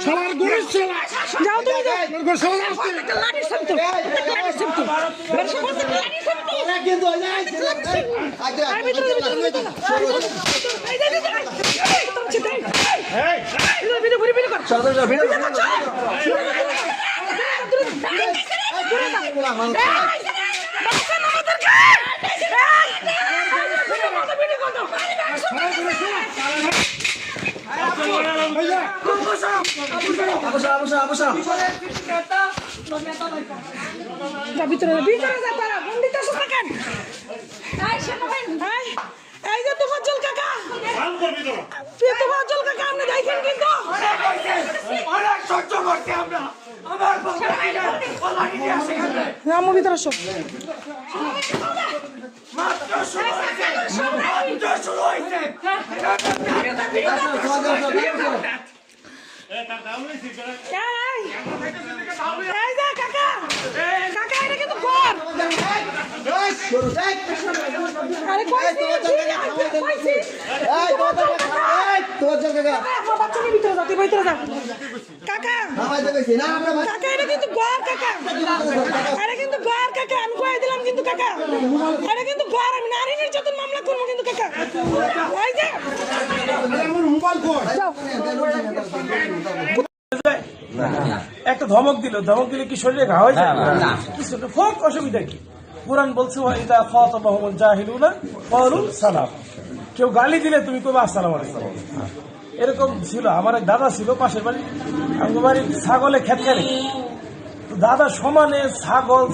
সবার গরিব যাও তুমি ভিতরে যা তারা বন্দিত থাকেন। এই যে তোফাজ্জল কাকা, তোফাজ্জল কাকা আপনি দেখেন কিন্তু রামু ভিতরে সব একটা ধমক দিলে কি শরীরে ঘা হয়ে যায়? কিছু ফোক অসুবিধা কি? কুরআন বলছে কেউ গালি দিলে তুমি কবে আসসালামু আলাইকুম। এরকম ছিল। আমার এক দাদা ছিল পাশের বাড়ি, আমার বাড়ির ছাগলে খেত খেলে, দাদা সমানে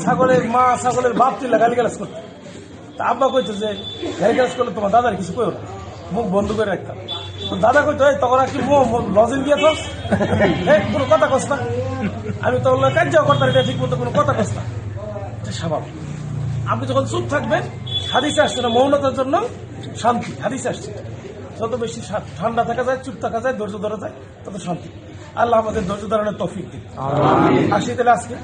ছাগলের মা ছাগলের বাপ তুলে গালিগালাজ করতো। তা আব্বা কইতো যে গালিগালাজ করলে তোমার দাদার কিছু কইও না, মুখ বন্ধ করে রাখতাম। তো দাদা কইতো তখন কি লজেন দিয়ে থাস, কোনো কথা কস না। আমি তো কার্য করতাম, এটা ঠিক মতো কোনো কথা কস না, এটা স্বাভাবিক। আপনি যখন চুপ থাকবেন, হাদিসে আসছে না মৌনতার জন্য শান্তি, হাদিসে আসছে যত বেশি ঠান্ডা থাকা যায়, চুপ থাকা যায়, ধৈর্য ধরা যায়, তত শান্তি। আল্লাহ আমাদের ধৈর্য ধারণের তৌফিক দিন। আসি তাহলে আজকে